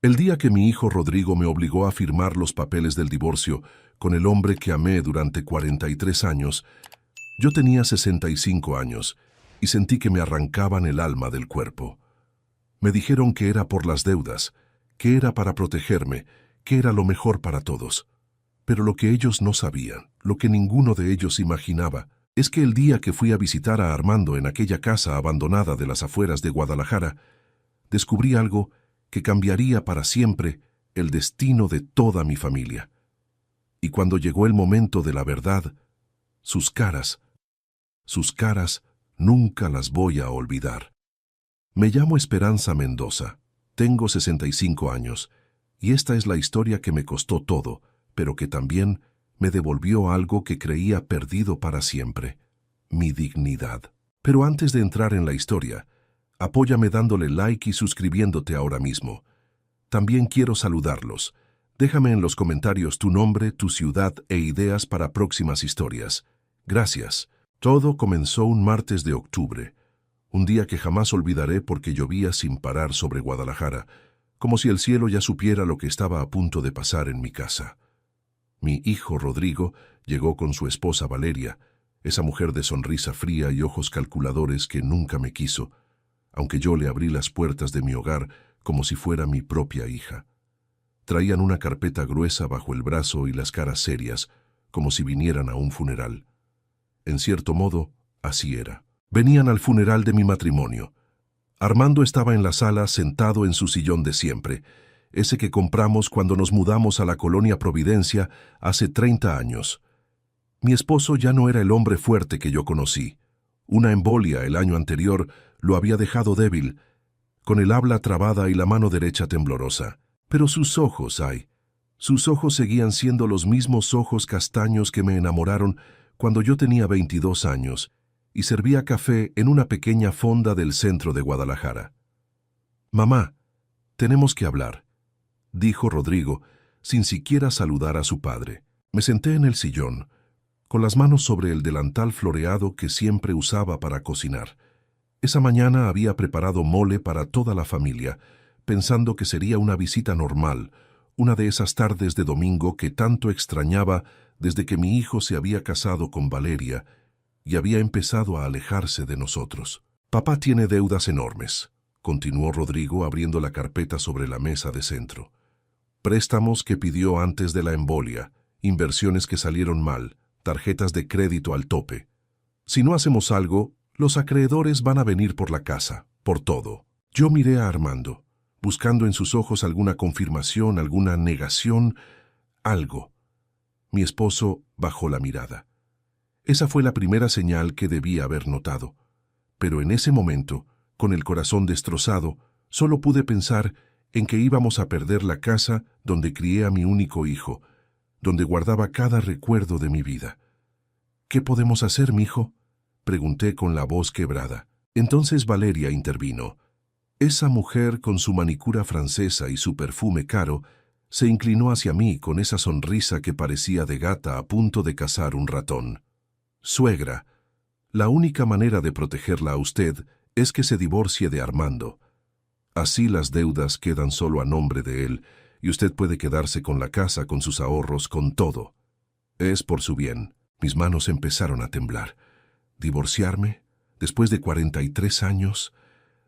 El día que mi hijo Rodrigo me obligó a firmar los papeles del divorcio con el hombre que amé durante 43 años, yo tenía 65 años y sentí que me arrancaban el alma del cuerpo. Me dijeron que era por las deudas, que era para protegerme, que era lo mejor para todos. Pero lo que ellos no sabían, lo que ninguno de ellos imaginaba, es que el día que fui a visitar a Armando en aquella casa abandonada de las afueras de Guadalajara, descubrí algo que cambiaría para siempre el destino de toda mi familia. Y cuando llegó el momento de la verdad, sus caras nunca las voy a olvidar. Me llamo Esperanza Mendoza, tengo 65 años, y esta es la historia que me costó todo, pero que también me devolvió algo que creía perdido para siempre, mi dignidad. Pero antes de entrar en la historia, apóyame dándole like y suscribiéndote ahora mismo. También quiero saludarlos. Déjame en los comentarios tu nombre, tu ciudad e ideas para próximas historias. Gracias. Todo comenzó un martes de octubre, un día que jamás olvidaré porque llovía sin parar sobre Guadalajara, como si el cielo ya supiera lo que estaba a punto de pasar en mi casa. Mi hijo Rodrigo llegó con su esposa Valeria, esa mujer de sonrisa fría y ojos calculadores que nunca me quiso, aunque yo le abrí las puertas de mi hogar como si fuera mi propia hija. Traían una carpeta gruesa bajo el brazo y las caras serias, como si vinieran a un funeral. En cierto modo, así era. Venían al funeral de mi matrimonio. Armando estaba en la sala sentado en su sillón de siempre, ese que compramos cuando nos mudamos a la colonia Providencia hace 30 años. Mi esposo ya no era el hombre fuerte que yo conocí. Una embolia el año anterior lo había dejado débil, con el habla trabada y la mano derecha temblorosa. Pero sus ojos seguían siendo los mismos ojos castaños que me enamoraron cuando yo tenía 22 años y servía café en una pequeña fonda del centro de Guadalajara. «Mamá, tenemos que hablar», dijo Rodrigo, sin siquiera saludar a su padre. Me senté en el sillón, con las manos sobre el delantal floreado que siempre usaba para cocinar. Esa mañana había preparado mole para toda la familia, pensando que sería una visita normal, una de esas tardes de domingo que tanto extrañaba desde que mi hijo se había casado con Valeria y había empezado a alejarse de nosotros. «Papá tiene deudas enormes», continuó Rodrigo abriendo la carpeta sobre la mesa de centro. «Préstamos que pidió antes de la embolia, inversiones que salieron mal, tarjetas de crédito al tope. Si no hacemos algo, los acreedores van a venir por la casa, por todo». Yo miré a Armando, buscando en sus ojos alguna confirmación, alguna negación, algo. Mi esposo bajó la mirada. Esa fue la primera señal que debía haber notado. Pero en ese momento, con el corazón destrozado, solo pude pensar en que íbamos a perder la casa donde crié a mi único hijo, donde guardaba cada recuerdo de mi vida. «¿Qué podemos hacer, mijo?», pregunté con la voz quebrada. Entonces Valeria intervino. Esa mujer con su manicura francesa y su perfume caro se inclinó hacia mí con esa sonrisa que parecía de gata a punto de cazar un ratón. «Suegra, la única manera de protegerla a usted es que se divorcie de Armando. Así las deudas quedan solo a nombre de él y usted puede quedarse con la casa, con sus ahorros, con todo. Es por su bien». Mis manos empezaron a temblar. ¿Divorciarme? ¿Después de 43 años?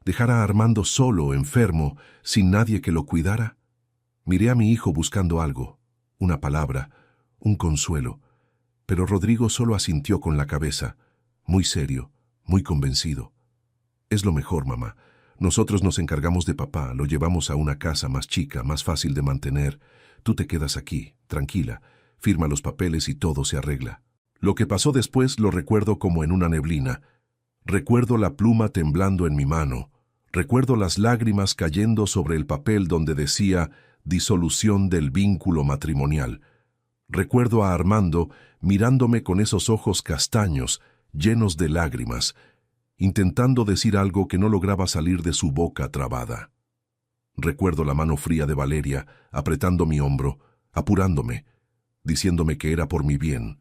¿Dejar a Armando solo, enfermo, sin nadie que lo cuidara? Miré a mi hijo buscando algo, una palabra, un consuelo, pero Rodrigo solo asintió con la cabeza, muy serio, muy convencido. «Es lo mejor, mamá. Nosotros nos encargamos de papá, lo llevamos a una casa más chica, más fácil de mantener. Tú te quedas aquí, tranquila, firma los papeles y todo se arregla». Lo que pasó después lo recuerdo como en una neblina. Recuerdo la pluma temblando en mi mano. Recuerdo las lágrimas cayendo sobre el papel donde decía «disolución del vínculo matrimonial». Recuerdo a Armando mirándome con esos ojos castaños, llenos de lágrimas, intentando decir algo que no lograba salir de su boca trabada. Recuerdo la mano fría de Valeria apretando mi hombro, apurándome, diciéndome que era por mi bien.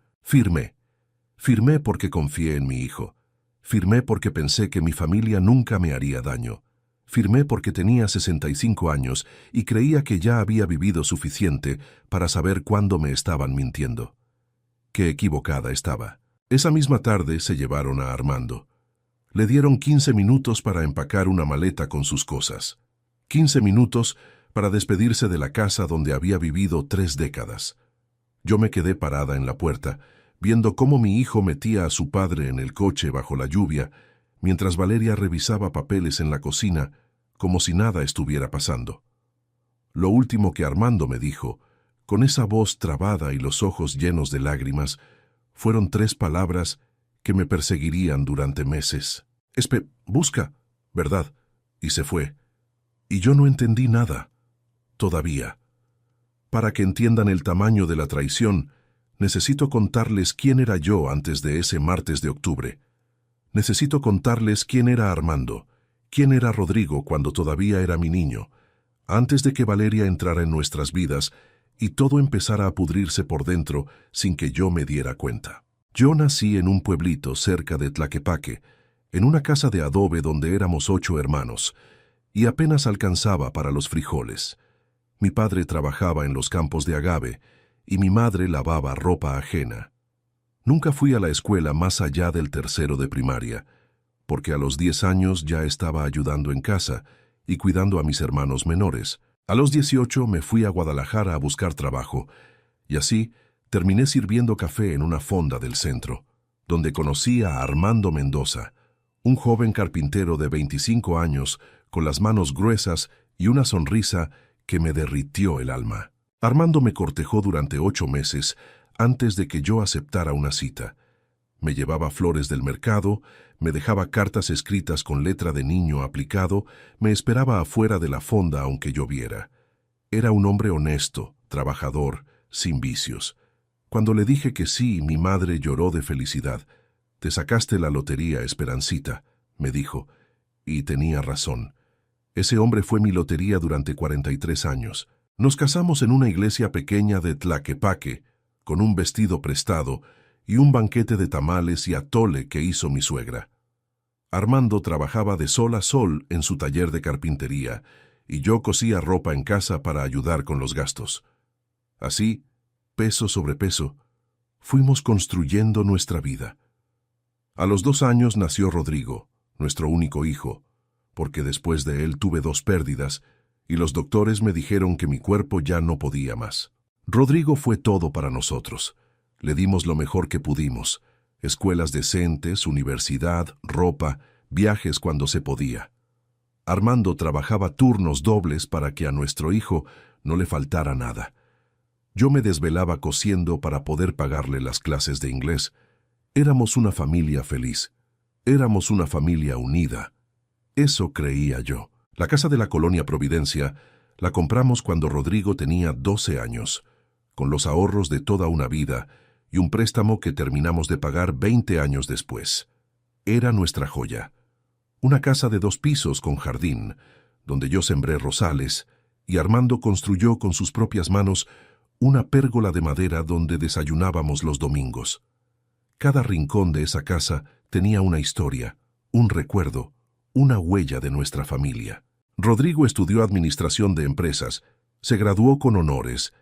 Firmé porque confié en mi hijo. Firmé porque pensé que mi familia nunca me haría daño. Firmé porque tenía 65 años y creía que ya había vivido suficiente para saber cuándo me estaban mintiendo. Qué equivocada estaba. Esa misma tarde se llevaron a Armando. Le dieron 15 minutos para empacar una maleta con sus cosas. 15 minutos para despedirse de la casa donde había vivido 3 décadas. Yo me quedé parada en la puerta, viendo cómo mi hijo metía a su padre en el coche bajo la lluvia, mientras Valeria revisaba papeles en la cocina, como si nada estuviera pasando. Lo último que Armando me dijo, con esa voz trabada y los ojos llenos de lágrimas, fueron 3 palabras que me perseguirían durante meses. Busca, ¿verdad? Y se fue. Y yo no entendí nada. Todavía. Para que entiendan el tamaño de la traición, necesito contarles quién era yo antes de ese martes de octubre. Necesito contarles quién era Armando, quién era Rodrigo cuando todavía era mi niño, antes de que Valeria entrara en nuestras vidas y todo empezara a pudrirse por dentro sin que yo me diera cuenta. Yo nací en un pueblito cerca de Tlaquepaque, en una casa de adobe donde éramos 8 hermanos, y apenas alcanzaba para los frijoles. Mi padre trabajaba en los campos de agave y mi madre lavaba ropa ajena. Nunca fui a la escuela más allá del tercero de primaria, porque a los 10 años ya estaba ayudando en casa y cuidando a mis hermanos menores. A los 18 me fui a Guadalajara a buscar trabajo, y así terminé sirviendo café en una fonda del centro, donde conocí a Armando Mendoza, un joven carpintero de 25 años con las manos gruesas y una sonrisa que me derritió el alma. Armando me cortejó durante 8 meses antes de que yo aceptara una cita. Me llevaba flores del mercado, me dejaba cartas escritas con letra de niño aplicado, me esperaba afuera de la fonda aunque lloviera. Era un hombre honesto, trabajador, sin vicios. Cuando le dije que sí, mi madre lloró de felicidad. «Te sacaste la lotería, Esperancita», me dijo, y tenía razón. Ese hombre fue mi lotería durante 43 años. Nos casamos en una iglesia pequeña de Tlaquepaque, con un vestido prestado y un banquete de tamales y atole que hizo mi suegra. Armando trabajaba de sol a sol en su taller de carpintería y yo cosía ropa en casa para ayudar con los gastos. Así, peso sobre peso, fuimos construyendo nuestra vida. A los 2 años nació Rodrigo, nuestro único hijo, porque después de él tuve 2 pérdidas y los doctores me dijeron que mi cuerpo ya no podía más. Rodrigo fue todo para nosotros. Le dimos lo mejor que pudimos: escuelas decentes, universidad, ropa, viajes cuando se podía. Armando trabajaba turnos dobles para que a nuestro hijo no le faltara nada. Yo me desvelaba cosiendo para poder pagarle las clases de inglés. Éramos una familia feliz. Éramos una familia unida. Eso creía yo. La casa de la colonia Providencia la compramos cuando Rodrigo tenía 12 años, con los ahorros de toda una vida y un préstamo que terminamos de pagar 20 años después. Era nuestra joya. Una casa de 2 pisos con jardín, donde yo sembré rosales, y Armando construyó con sus propias manos una pérgola de madera donde desayunábamos los domingos. Cada rincón de esa casa tenía una historia, un recuerdo, una huella de nuestra familia. Rodrigo estudió administración de empresas, se graduó con honores.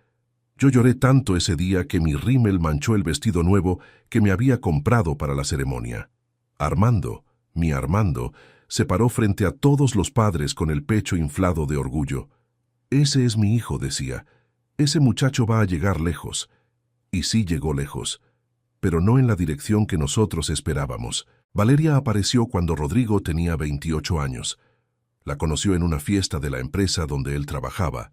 Yo lloré tanto ese día que mi rímel manchó el vestido nuevo que me había comprado para la ceremonia. Armando, mi Armando, se paró frente a todos los padres con el pecho inflado de orgullo. «Ese es mi hijo», decía. «Ese muchacho va a llegar lejos». Y sí llegó lejos, pero no en la dirección que nosotros esperábamos. Valeria apareció cuando Rodrigo tenía 28 años. La conoció en una fiesta de la empresa donde él trabajaba.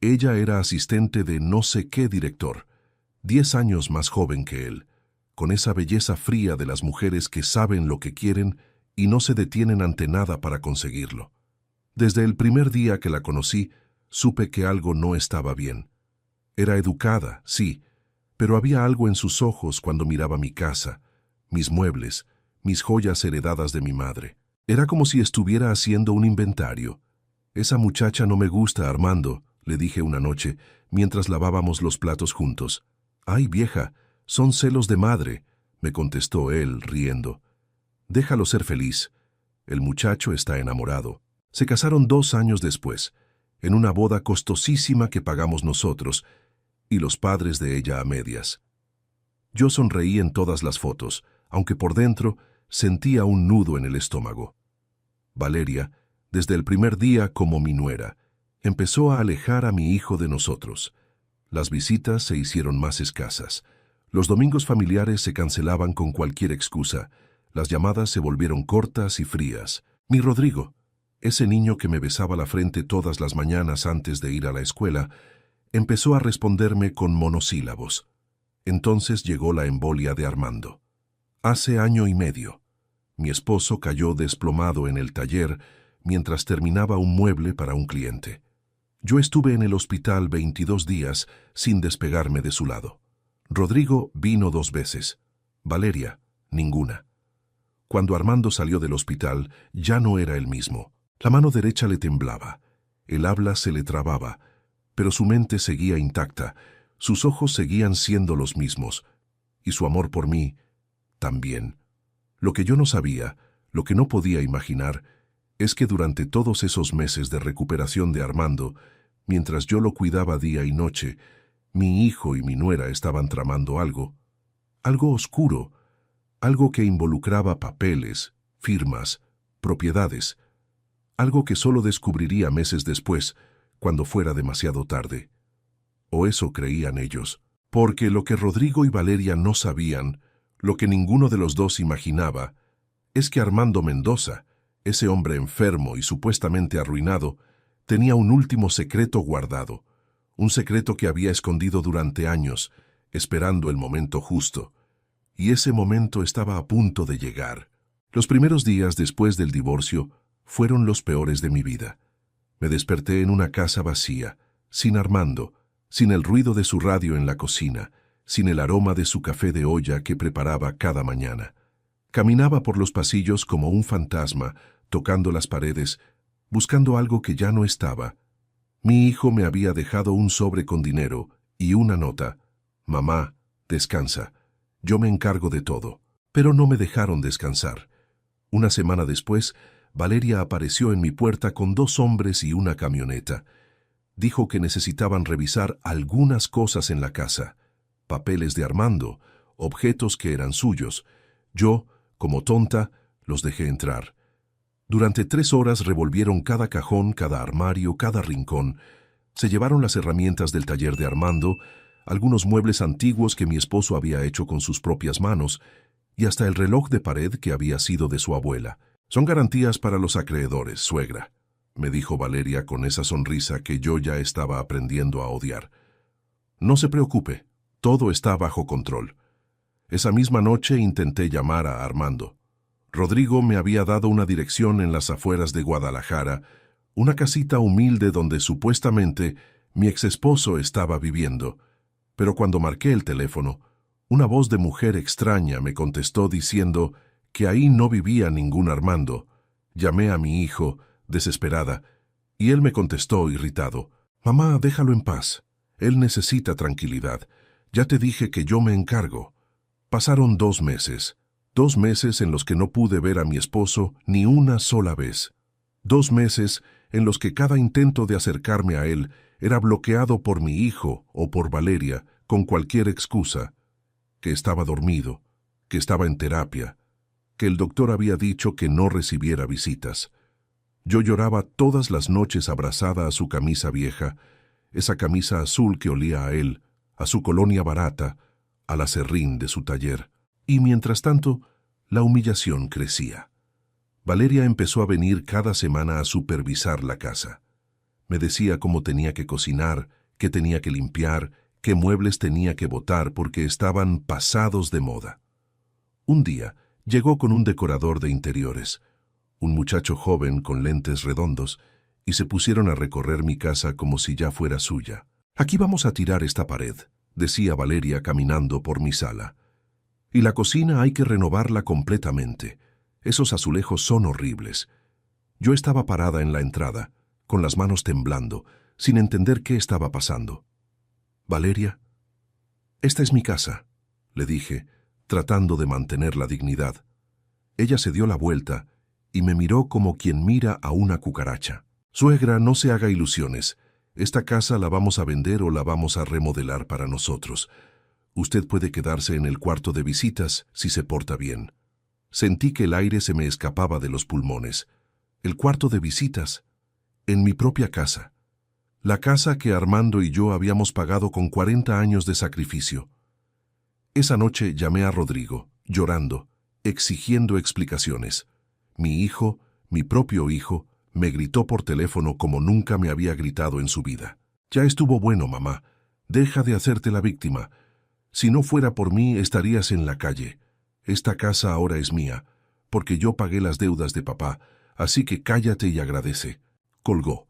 Ella era asistente de no sé qué director, 10 años más joven que él, con esa belleza fría de las mujeres que saben lo que quieren y no se detienen ante nada para conseguirlo. Desde el primer día que la conocí, supe que algo no estaba bien. Era educada, sí, pero había algo en sus ojos cuando miraba mi casa, mis muebles, mis joyas heredadas de mi madre. Era como si estuviera haciendo un inventario. «Esa muchacha no me gusta, Armando», le dije una noche, mientras lavábamos los platos juntos. «Ay, vieja, son celos de madre», me contestó él, riendo. «Déjalo ser feliz. El muchacho está enamorado». Se casaron 2 años después, en una boda costosísima que pagamos nosotros y los padres de ella a medias. Yo sonreí en todas las fotos, aunque por dentro sentía un nudo en el estómago. Valeria, desde el primer día como mi nuera, empezó a alejar a mi hijo de nosotros. Las visitas se hicieron más escasas. Los domingos familiares se cancelaban con cualquier excusa. Las llamadas se volvieron cortas y frías. Mi Rodrigo, ese niño que me besaba la frente todas las mañanas antes de ir a la escuela, empezó a responderme con monosílabos. Entonces llegó la embolia de Armando. Hace 1 año y medio. Mi esposo cayó desplomado en el taller mientras terminaba un mueble para un cliente. Yo estuve en el hospital 22 días sin despegarme de su lado. Rodrigo vino 2 veces. Valeria, ninguna. Cuando Armando salió del hospital, ya no era el mismo. La mano derecha le temblaba, el habla se le trababa, pero su mente seguía intacta, sus ojos seguían siendo los mismos, y su amor por mí también. Lo que yo no sabía, lo que no podía imaginar, es que durante todos esos meses de recuperación de Armando, mientras yo lo cuidaba día y noche, mi hijo y mi nuera estaban tramando algo oscuro, algo que involucraba papeles, firmas, propiedades, algo que solo descubriría meses después, cuando fuera demasiado tarde. O eso creían ellos, porque lo que Rodrigo y Valeria no sabían, lo que ninguno de los dos imaginaba, es que Armando Mendoza, ese hombre enfermo y supuestamente arruinado, tenía un último secreto guardado, un secreto que había escondido durante años, esperando el momento justo. Y ese momento estaba a punto de llegar. Los primeros días después del divorcio fueron los peores de mi vida. Me desperté en una casa vacía, sin Armando, sin el ruido de su radio en la cocina, sin el aroma de su café de olla que preparaba cada mañana. Caminaba por los pasillos como un fantasma, tocando las paredes, buscando algo que ya no estaba. Mi hijo me había dejado un sobre con dinero y una nota. Mamá, descansa. Yo me encargo de todo. Pero no me dejaron descansar. Una semana después, Valeria apareció en mi puerta con 2 hombres y una camioneta. Dijo que necesitaban revisar algunas cosas en la casa. Papeles de Armando, objetos que eran suyos. Yo, como tonta, los dejé entrar. Durante 3 horas revolvieron cada cajón, cada armario, cada rincón. Se llevaron las herramientas del taller de Armando, algunos muebles antiguos que mi esposo había hecho con sus propias manos, y hasta el reloj de pared que había sido de su abuela. Son garantías para los acreedores, suegra, me dijo Valeria con esa sonrisa que yo ya estaba aprendiendo a odiar. No se preocupe, todo está bajo control. Esa misma noche intenté llamar a Armando. Rodrigo me había dado una dirección en las afueras de Guadalajara, una casita humilde donde supuestamente mi exesposo estaba viviendo. Pero cuando marqué el teléfono, una voz de mujer extraña me contestó diciendo que ahí no vivía ningún Armando. Llamé a mi hijo, desesperada, y él me contestó irritado. Mamá, déjalo en paz. Él necesita tranquilidad. Ya te dije que yo me encargo. Pasaron 2 meses. 2 meses en los que no pude ver a mi esposo ni una sola vez. 2 meses en los que cada intento de acercarme a él era bloqueado por mi hijo o por Valeria con cualquier excusa. Que estaba dormido, que estaba en terapia, que el doctor había dicho que no recibiera visitas. Yo lloraba todas las noches abrazada a su camisa vieja, esa camisa azul que olía a él, a su colonia barata, al aserrín de su taller. Y mientras tanto, la humillación crecía. Valeria empezó a venir cada semana a supervisar la casa. Me decía cómo tenía que cocinar, qué tenía que limpiar, qué muebles tenía que botar porque estaban pasados de moda. Un día llegó con un decorador de interiores, un muchacho joven con lentes redondos, y se pusieron a recorrer mi casa como si ya fuera suya. Aquí vamos a tirar esta pared, decía Valeria caminando por mi sala. Y la cocina hay que renovarla completamente. Esos azulejos son horribles. Yo estaba parada en la entrada, con las manos temblando, sin entender qué estaba pasando. Valeria, esta es mi casa, le dije, tratando de mantener la dignidad. Ella se dio la vuelta y me miró como quien mira a una cucaracha. Suegra, no se haga ilusiones. Esta casa la vamos a vender o la vamos a remodelar para nosotros. Usted puede quedarse en el cuarto de visitas si se porta bien. Sentí que el aire se me escapaba de los pulmones. El cuarto de visitas. En mi propia casa. La casa que Armando y yo habíamos pagado con 40 años de sacrificio. Esa noche llamé a Rodrigo, llorando, exigiendo explicaciones. Mi hijo, mi propio hijo, me gritó por teléfono como nunca me había gritado en su vida. Ya estuvo bueno, mamá. Deja de hacerte la víctima. Si no fuera por mí, estarías en la calle. Esta casa ahora es mía, porque yo pagué las deudas de papá, así que cállate y agradece. Colgó.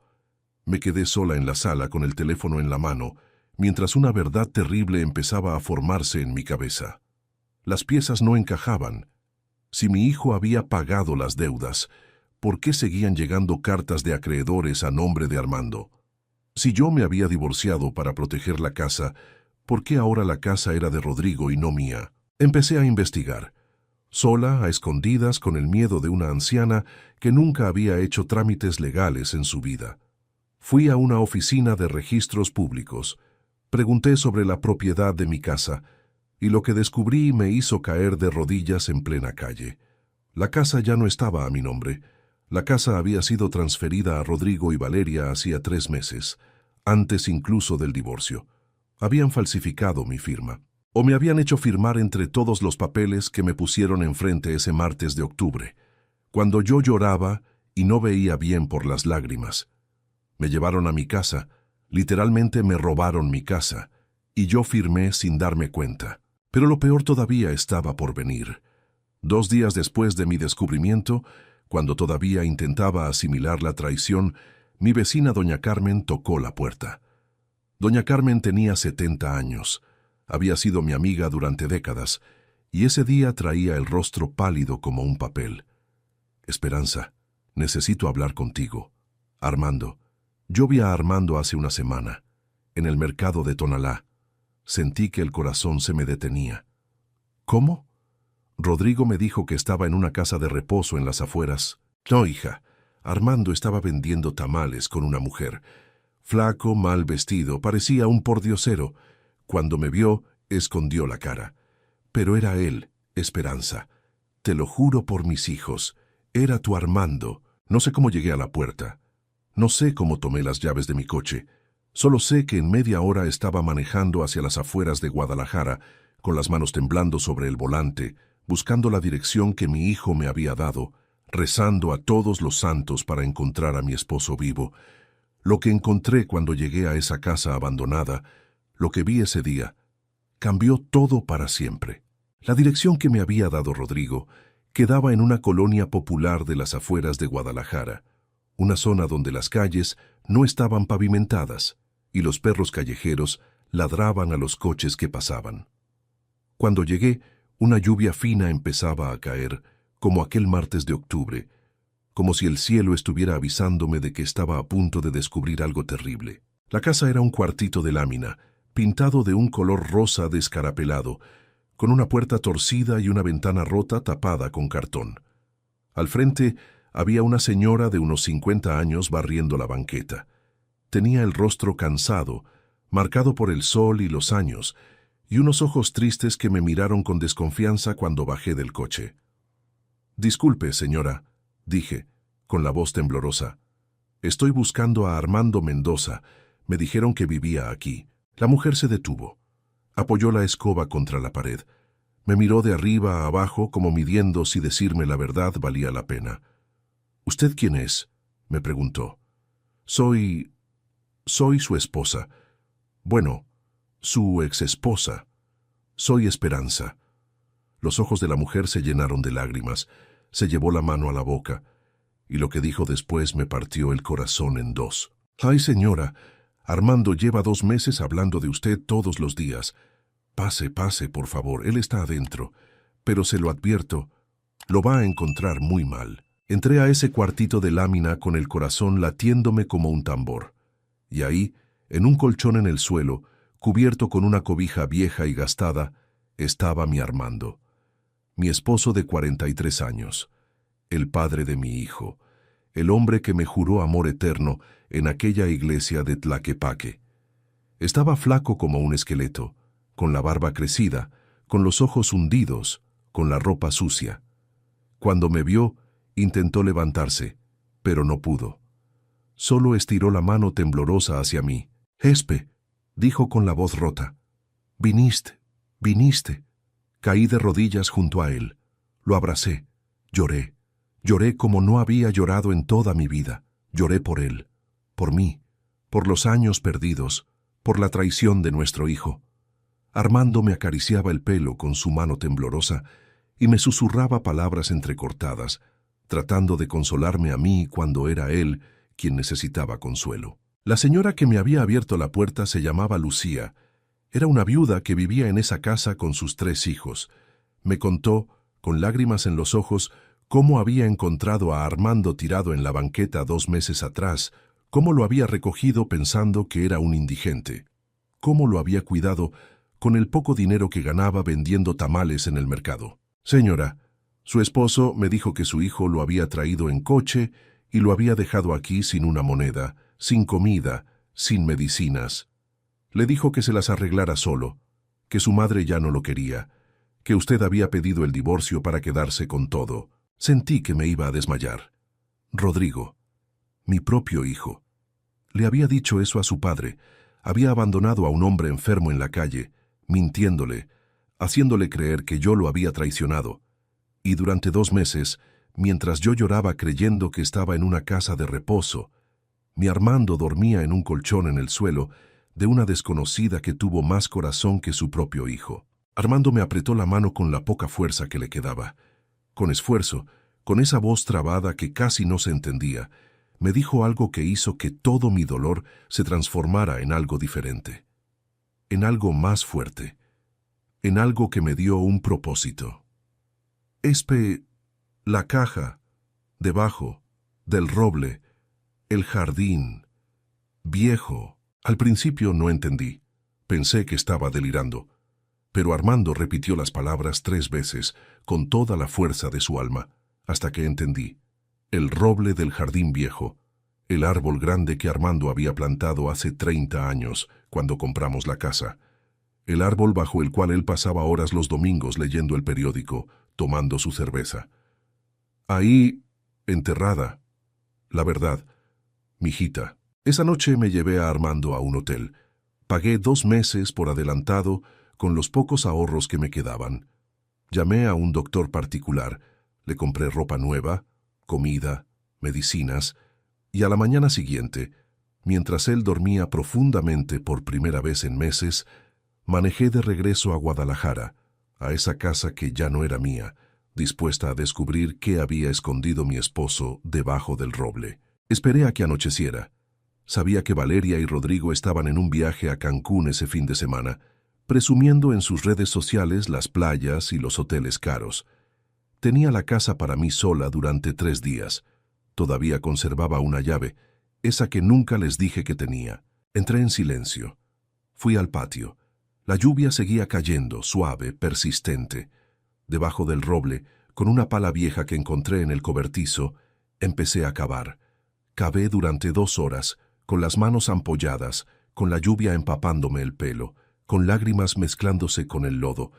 Me quedé sola en la sala con el teléfono en la mano, mientras una verdad terrible empezaba a formarse en mi cabeza. Las piezas no encajaban. Si mi hijo había pagado las deudas, ¿por qué seguían llegando cartas de acreedores a nombre de Armando? Si yo me había divorciado para proteger la casa, ¿por qué ahora la casa era de Rodrigo y no mía? Empecé a investigar, sola, a escondidas, con el miedo de una anciana que nunca había hecho trámites legales en su vida. Fui a una oficina de registros públicos, pregunté sobre la propiedad de mi casa, y lo que descubrí me hizo caer de rodillas en plena calle. La casa ya no estaba a mi nombre. La casa había sido transferida a Rodrigo y Valeria hacía 3 meses, antes incluso del divorcio. Habían falsificado mi firma, o me habían hecho firmar entre todos los papeles que me pusieron enfrente ese martes de octubre, cuando yo lloraba y no veía bien por las lágrimas. Me llevaron a mi casa, literalmente me robaron mi casa, y yo firmé sin darme cuenta. Pero lo peor todavía estaba por venir. 2 días después de mi descubrimiento, cuando todavía intentaba asimilar la traición, mi vecina doña Carmen tocó la puerta. Doña Carmen tenía 70 años, había sido mi amiga durante décadas, y ese día traía el rostro pálido como un papel. Esperanza, necesito hablar contigo. Armando. Yo vi a Armando hace una semana, en el mercado de Tonalá. Sentí que el corazón se me detenía. ¿Cómo? Rodrigo me dijo que estaba en una casa de reposo en las afueras. No, hija. Armando estaba vendiendo tamales con una mujer. Flaco, mal vestido, parecía un pordiosero. Cuando me vio, escondió la cara. Pero era él, Esperanza. Te lo juro por mis hijos. Era tu Armando. No sé cómo llegué a la puerta. No sé cómo tomé las llaves de mi coche. Solo sé que en media hora estaba manejando hacia las afueras de Guadalajara, con las manos temblando sobre el volante, buscando la dirección que mi hijo me había dado, rezando a todos los santos para encontrar a mi esposo vivo. Lo que encontré cuando llegué a esa casa abandonada, lo que vi ese día, cambió todo para siempre. La dirección que me había dado Rodrigo quedaba en una colonia popular de las afueras de Guadalajara, una zona donde las calles no estaban pavimentadas y los perros callejeros ladraban a los coches que pasaban. Cuando llegué, una lluvia fina empezaba a caer, como aquel martes de octubre, como si el cielo estuviera avisándome de que estaba a punto de descubrir algo terrible. La casa era un cuartito de lámina, pintado de un color rosa descarapelado, con una puerta torcida y una ventana rota tapada con cartón. Al frente había una señora de unos 50 años barriendo la banqueta. Tenía el rostro cansado, marcado por el sol y los años, y unos ojos tristes que me miraron con desconfianza cuando bajé del coche. «Disculpe, señora», dije, con la voz temblorosa. «Estoy buscando a Armando Mendoza. Me dijeron que vivía aquí». La mujer se detuvo. Apoyó la escoba contra la pared. Me miró de arriba a abajo como midiendo si decirme la verdad valía la pena. «¿Usted quién es?», me preguntó. Soy su esposa. Bueno, su exesposa. Soy Esperanza». Los ojos de la mujer se llenaron de lágrimas. Se llevó la mano a la boca, y lo que dijo después me partió el corazón en 2. «Ay, señora, Armando lleva 2 meses hablando de usted todos los días. Pase, pase, por favor, él está adentro. Pero se lo advierto, lo va a encontrar muy mal». Entré a ese cuartito de lámina con el corazón latiéndome como un tambor. Y ahí, en un colchón en el suelo, cubierto con una cobija vieja y gastada, estaba mi Armando, mi esposo de 43 años. el padre de mi hijo, el hombre que me juró amor eterno en aquella iglesia de Tlaquepaque. Estaba flaco como un esqueleto, con la barba crecida, con los ojos hundidos, con la ropa sucia. Cuando me vio, intentó levantarse, pero no pudo. Solo estiró la mano temblorosa hacia mí. «Espe», dijo con la voz rota. «Viniste, viniste». Caí de rodillas junto a él. Lo abracé. Lloré. Lloré como no había llorado en toda mi vida. Lloré por él, por mí, por los años perdidos, por la traición de nuestro hijo. Armando me acariciaba el pelo con su mano temblorosa y me susurraba palabras entrecortadas, tratando de consolarme a mí cuando era él quien necesitaba consuelo. La señora que me había abierto la puerta se llamaba Lucía. Era una viuda que vivía en esa casa con sus 3 hijos. Me contó, con lágrimas en los ojos, cómo había encontrado a Armando tirado en la banqueta 2 meses atrás, cómo lo había recogido pensando que era un indigente, cómo lo había cuidado con el poco dinero que ganaba vendiendo tamales en el mercado. «Señora, su esposo me dijo que su hijo lo había traído en coche y lo había dejado aquí sin una moneda, sin comida, sin medicinas. Le dijo que se las arreglara solo, que su madre ya no lo quería, que usted había pedido el divorcio para quedarse con todo». Sentí que me iba a desmayar. Rodrigo, mi propio hijo, le había dicho eso a su padre. Había abandonado a un hombre enfermo en la calle, mintiéndole, haciéndole creer que yo lo había traicionado. Y durante 2 meses, mientras yo lloraba creyendo que estaba en una casa de reposo, mi Armando dormía en un colchón en el suelo de una desconocida que tuvo más corazón que su propio hijo. Armando me apretó la mano con la poca fuerza que le quedaba. Con esfuerzo, con esa voz trabada que casi no se entendía, me dijo algo que hizo que todo mi dolor se transformara en algo diferente, en algo más fuerte, en algo que me dio un propósito. «Espe, la caja, debajo, del roble, el jardín, viejo». Al principio no entendí, pensé que estaba delirando. Pero Armando repitió las palabras 3 veces, con toda la fuerza de su alma, hasta que entendí. El roble del jardín viejo, el árbol grande que Armando había plantado hace 30 años, cuando compramos la casa. El árbol bajo el cual él pasaba horas los domingos leyendo el periódico, tomando su cerveza. Ahí, enterrada. La verdad, mijita. Esa noche me llevé a Armando a un hotel. Pagué 2 meses por adelantado, con los pocos ahorros que me quedaban. Llamé a un doctor particular, le compré ropa nueva, comida, medicinas, y a la mañana siguiente, mientras él dormía profundamente por primera vez en meses, manejé de regreso a Guadalajara, a esa casa que ya no era mía, dispuesta a descubrir qué había escondido mi esposo debajo del roble. Esperé a que anocheciera. Sabía que Valeria y Rodrigo estaban en un viaje a Cancún ese fin de semana, presumiendo en sus redes sociales las playas y los hoteles caros. Tenía la casa para mí sola durante 3 días. Todavía conservaba una llave, esa que nunca les dije que tenía. Entré en silencio. Fui al patio. La lluvia seguía cayendo, suave, persistente. Debajo del roble, con una pala vieja que encontré en el cobertizo, empecé a cavar. Cavé durante 2 horas, con las manos ampolladas, con la lluvia empapándome el pelo, con lágrimas mezclándose con el lodo.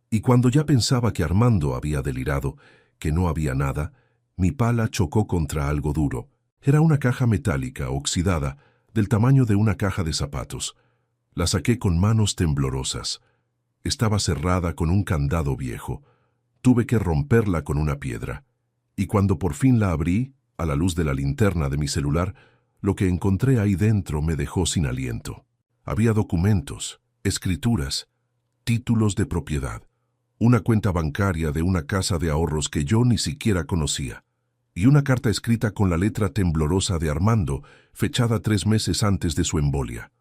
Y cuando ya pensaba que Armando había delirado, que no había nada, mi pala chocó contra algo duro. Era una caja metálica, oxidada, del tamaño de una caja de zapatos. La saqué con manos temblorosas. Estaba cerrada con un candado viejo. Tuve que romperla con una piedra. Y cuando por fin la abrí, a la luz de la linterna de mi celular, lo que encontré ahí dentro me dejó sin aliento. Había documentos, escrituras, títulos de propiedad, una cuenta bancaria de una casa de ahorros que yo ni siquiera conocía, y una carta escrita con la letra temblorosa de Armando, fechada 3 meses antes de su embolia.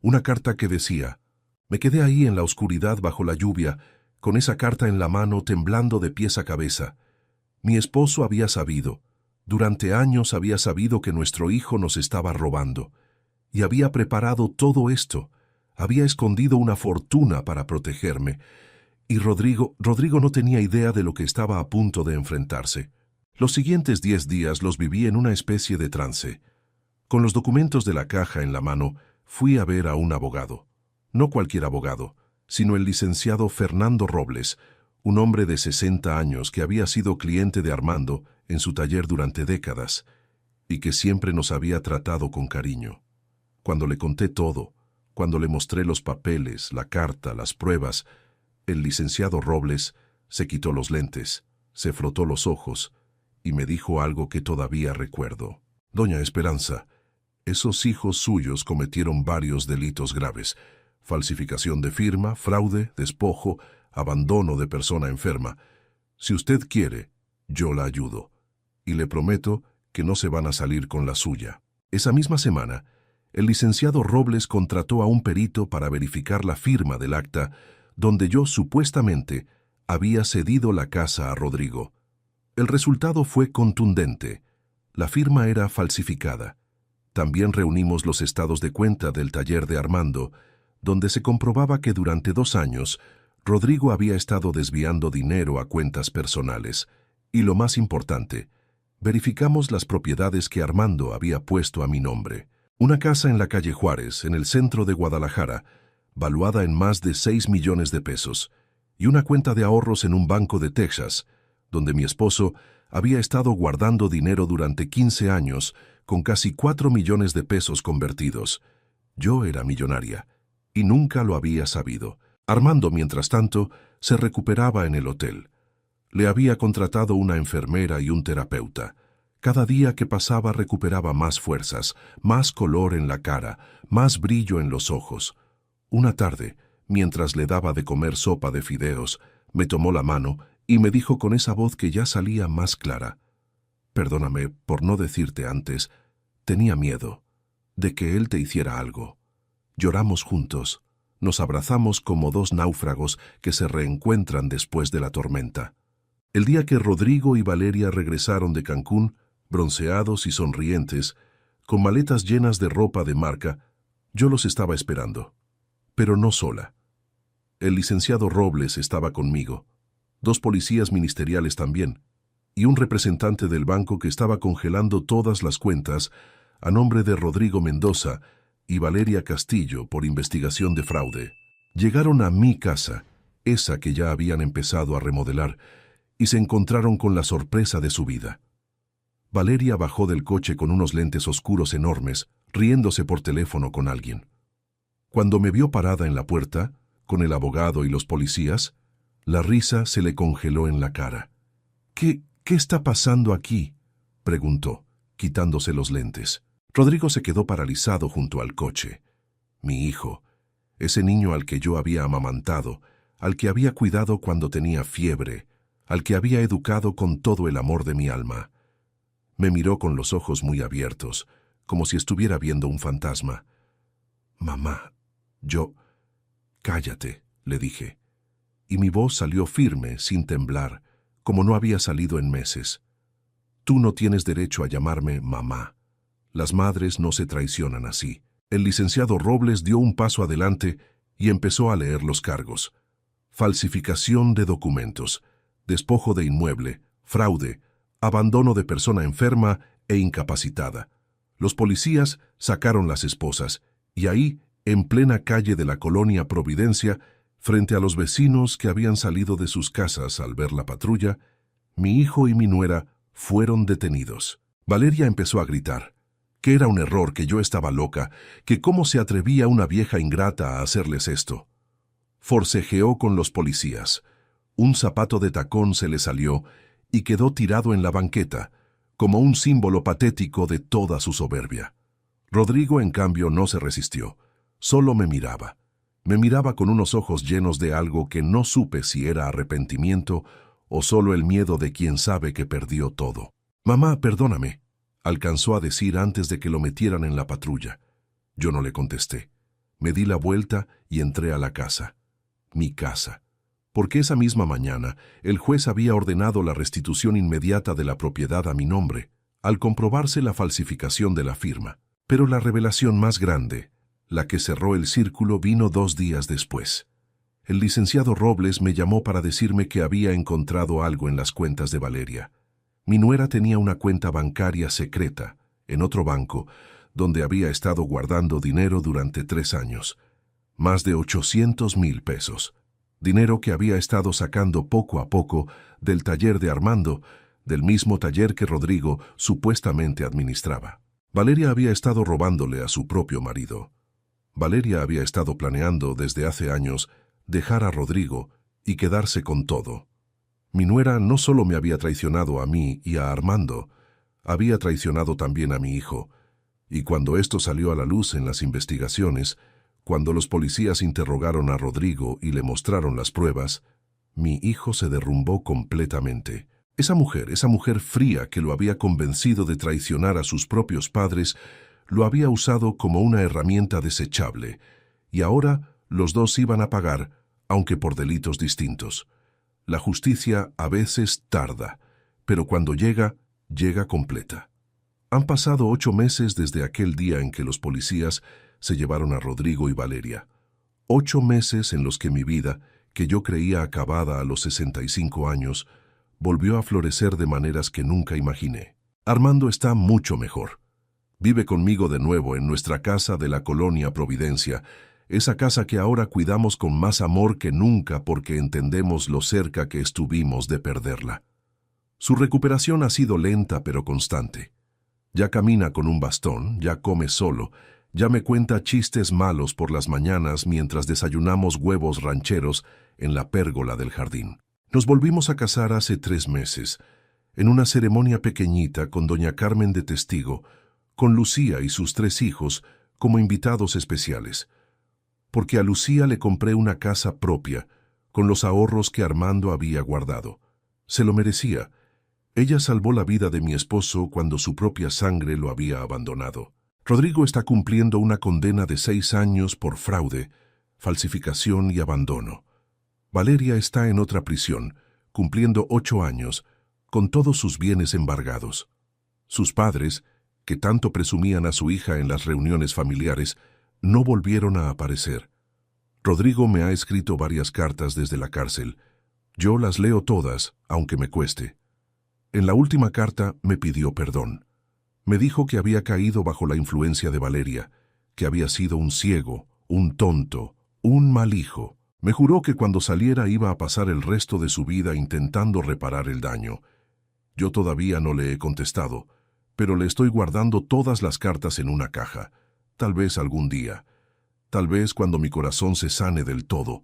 Una carta que decía: me quedé ahí en la oscuridad bajo la lluvia, con esa carta en la mano, temblando de pies a cabeza. Mi esposo había sabido, durante años había sabido que nuestro hijo nos estaba robando, y había preparado todo esto. Había escondido una fortuna para protegerme, y Rodrigo no tenía idea de lo que estaba a punto de enfrentarse. Los siguientes 10 días los viví en una especie de trance. Con los documentos de la caja en la mano, fui a ver a un abogado. No cualquier abogado, sino el licenciado Fernando Robles, un hombre de 60 años que había sido cliente de Armando en su taller durante décadas y que siempre nos había tratado con cariño. Cuando le conté todo, cuando le mostré los papeles, la carta, las pruebas, el licenciado Robles se quitó los lentes, se frotó los ojos y me dijo algo que todavía recuerdo. Doña Esperanza, esos hijos suyos cometieron varios delitos graves: falsificación de firma, fraude, despojo, abandono de persona enferma. Si usted quiere, yo la ayudo. Y le prometo que no se van a salir con la suya. Esa misma semana, el licenciado Robles contrató a un perito para verificar la firma del acta donde yo supuestamente había cedido la casa a Rodrigo. El resultado fue contundente. La firma era falsificada. También reunimos los estados de cuenta del taller de Armando, donde se comprobaba que durante 2 años Rodrigo había estado desviando dinero a cuentas personales. Y lo más importante, verificamos las propiedades que Armando había puesto a mi nombre. Una casa en la calle Juárez, en el centro de Guadalajara, valuada en más de 6 millones de pesos, y una cuenta de ahorros en un banco de Texas, donde mi esposo había estado guardando dinero durante 15 años con casi 4 millones de pesos convertidos. Yo era millonaria, y nunca lo había sabido. Armando, mientras tanto, se recuperaba en el hotel. Le había contratado una enfermera y un terapeuta. Cada día que pasaba recuperaba más fuerzas, más color en la cara, más brillo en los ojos. Una tarde, mientras le daba de comer sopa de fideos, me tomó la mano y me dijo con esa voz que ya salía más clara: «Perdóname por no decirte antes, tenía miedo de que él te hiciera algo». Lloramos juntos, nos abrazamos como 2 náufragos que se reencuentran después de la tormenta. El día que Rodrigo y Valeria regresaron de Cancún, bronceados y sonrientes, con maletas llenas de ropa de marca, yo los estaba esperando. Pero no sola. El licenciado Robles estaba conmigo, 2 policías ministeriales también, y un representante del banco que estaba congelando todas las cuentas a nombre de Rodrigo Mendoza y Valeria Castillo por investigación de fraude. Llegaron a mi casa, esa que ya habían empezado a remodelar, y se encontraron con la sorpresa de su vida. Valeria bajó del coche con unos lentes oscuros enormes, riéndose por teléfono con alguien. Cuando me vio parada en la puerta, con el abogado y los policías, la risa se le congeló en la cara. ¿Qué está pasando aquí?», preguntó, quitándose los lentes. Rodrigo se quedó paralizado junto al coche. Mi hijo, ese niño al que yo había amamantado, al que había cuidado cuando tenía fiebre, al que había educado con todo el amor de mi alma. Me miró con los ojos muy abiertos, como si estuviera viendo un fantasma. «Mamá, yo...». «Cállate», le dije. Y mi voz salió firme, sin temblar, como no había salido en meses. «Tú no tienes derecho a llamarme mamá. Las madres no se traicionan así». El licenciado Robles dio un paso adelante y empezó a leer los cargos. Falsificación de documentos, despojo de inmueble, fraude, abandono de persona enferma e incapacitada. Los policías sacaron las esposas, y ahí, en plena calle de la colonia Providencia, frente a los vecinos que habían salido de sus casas al ver la patrulla, mi hijo y mi nuera fueron detenidos. Valeria empezó a gritar que era un error, que yo estaba loca, que cómo se atrevía una vieja ingrata a hacerles esto. Forcejeó con los policías. Un zapato de tacón se le salió y quedó tirado en la banqueta, como un símbolo patético de toda su soberbia. Rodrigo, en cambio, no se resistió. Solo me miraba. Me miraba con unos ojos llenos de algo que no supe si era arrepentimiento o solo el miedo de quien sabe que perdió todo. «Mamá, perdóname», alcanzó a decir antes de que lo metieran en la patrulla. Yo no le contesté. Me di la vuelta y entré a la casa. Mi casa. Porque esa misma mañana el juez había ordenado la restitución inmediata de la propiedad a mi nombre, al comprobarse la falsificación de la firma. Pero la revelación más grande, la que cerró el círculo, vino 2 días después. El licenciado Robles me llamó para decirme que había encontrado algo en las cuentas de Valeria. Mi nuera tenía una cuenta bancaria secreta, en otro banco, donde había estado guardando dinero durante 3 años. Más de 800,000 pesos. Dinero que había estado sacando poco a poco del taller de Armando, del mismo taller que Rodrigo supuestamente administraba. Valeria había estado robándole a su propio marido. Valeria había estado planeando desde hace años dejar a Rodrigo y quedarse con todo. Mi nuera no solo me había traicionado a mí y a Armando, había traicionado también a mi hijo. Y cuando esto salió a la luz en las investigaciones, cuando los policías interrogaron a Rodrigo y le mostraron las pruebas, mi hijo se derrumbó completamente. Esa mujer fría que lo había convencido de traicionar a sus propios padres, lo había usado como una herramienta desechable, y ahora los dos iban a pagar, aunque por delitos distintos. La justicia a veces tarda, pero cuando llega, llega completa. Han pasado 8 meses desde aquel día en que los policías se llevaron a Rodrigo y Valeria. 8 meses en los que mi vida, que yo creía acabada a los 65 años, volvió a florecer de maneras que nunca imaginé. Armando está mucho mejor. Vive conmigo de nuevo en nuestra casa de la colonia Providencia, esa casa que ahora cuidamos con más amor que nunca porque entendemos lo cerca que estuvimos de perderla. Su recuperación ha sido lenta pero constante. Ya camina con un bastón, ya come solo, ya me cuenta chistes malos por las mañanas mientras desayunamos huevos rancheros en la pérgola del jardín. Nos volvimos a casar hace 3 meses, en una ceremonia pequeñita con doña Carmen de testigo, con Lucía y sus 3 hijos como invitados especiales. Porque a Lucía le compré una casa propia, con los ahorros que Armando había guardado. Se lo merecía. Ella salvó la vida de mi esposo cuando su propia sangre lo había abandonado. Rodrigo está cumpliendo una condena de 6 años por fraude, falsificación y abandono. Valeria está en otra prisión, cumpliendo 8 años, con todos sus bienes embargados. Sus padres, que tanto presumían a su hija en las reuniones familiares, no volvieron a aparecer. Rodrigo me ha escrito varias cartas desde la cárcel. Yo las leo todas, aunque me cueste. En la última carta me pidió perdón. Me dijo que había caído bajo la influencia de Valeria, que había sido un ciego, un tonto, un mal hijo. Me juró que cuando saliera iba a pasar el resto de su vida intentando reparar el daño. Yo todavía no le he contestado, pero le estoy guardando todas las cartas en una caja. Tal vez algún día. Tal vez cuando mi corazón se sane del todo.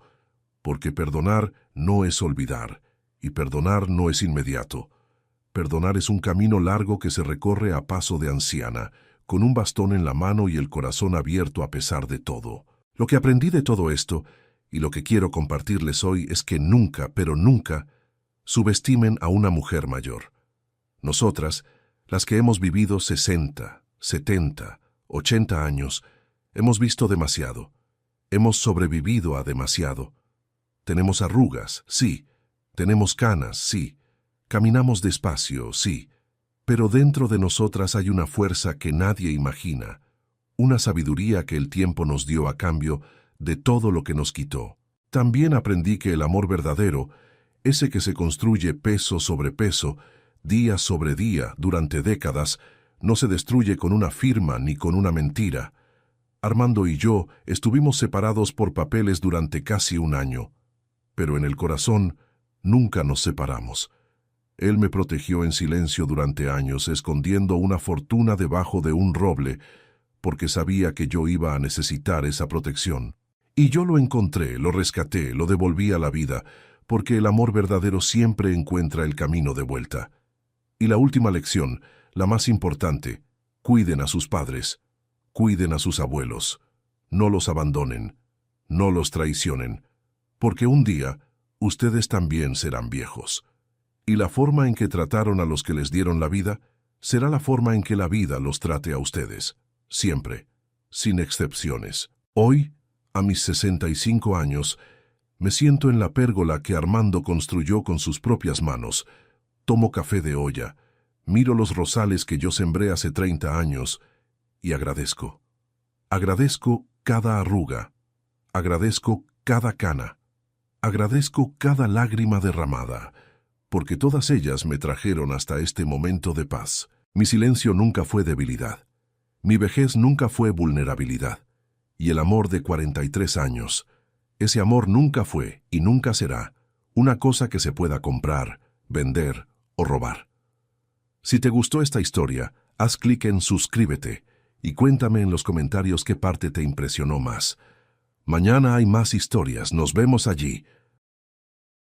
Porque perdonar no es olvidar, y perdonar no es inmediato. Perdonar es un camino largo que se recorre a paso de anciana, con un bastón en la mano y el corazón abierto a pesar de todo. Lo que aprendí de todo esto, y lo que quiero compartirles hoy, es que nunca, pero nunca, subestimen a una mujer mayor. Nosotras, las que hemos vivido 60, 70, 80 años, hemos visto demasiado. Hemos sobrevivido a demasiado. Tenemos arrugas, sí. Tenemos canas, sí. Caminamos despacio, sí. Pero dentro de nosotras hay una fuerza que nadie imagina, una sabiduría que el tiempo nos dio a cambio de todo lo que nos quitó. También aprendí que el amor verdadero, ese que se construye peso sobre peso, día sobre día, durante décadas, no se destruye con una firma ni con una mentira. Armando y yo estuvimos separados por papeles durante casi 1 año, pero en el corazón nunca nos separamos. Él me protegió en silencio durante años, escondiendo una fortuna debajo de un roble, porque sabía que yo iba a necesitar esa protección. Y yo lo encontré, lo rescaté, lo devolví a la vida, porque el amor verdadero siempre encuentra el camino de vuelta. Y la última lección, la más importante: cuiden a sus padres, cuiden a sus abuelos, no los abandonen, no los traicionen, porque un día ustedes también serán viejos. Y la forma en que trataron a los que les dieron la vida será la forma en que la vida los trate a ustedes, siempre, sin excepciones. Hoy, a mis 65 años, me siento en la pérgola que Armando construyó con sus propias manos. Tomo café de olla, miro los rosales que yo sembré hace 30 años y agradezco. Agradezco cada arruga, agradezco cada cana, agradezco cada lágrima derramada, porque todas ellas me trajeron hasta este momento de paz. Mi silencio nunca fue debilidad. Mi vejez nunca fue vulnerabilidad. Y el amor de 43 años, ese amor nunca fue y nunca será una cosa que se pueda comprar, vender o robar. Si te gustó esta historia, haz clic en suscríbete y cuéntame en los comentarios qué parte te impresionó más. Mañana hay más historias, nos vemos allí.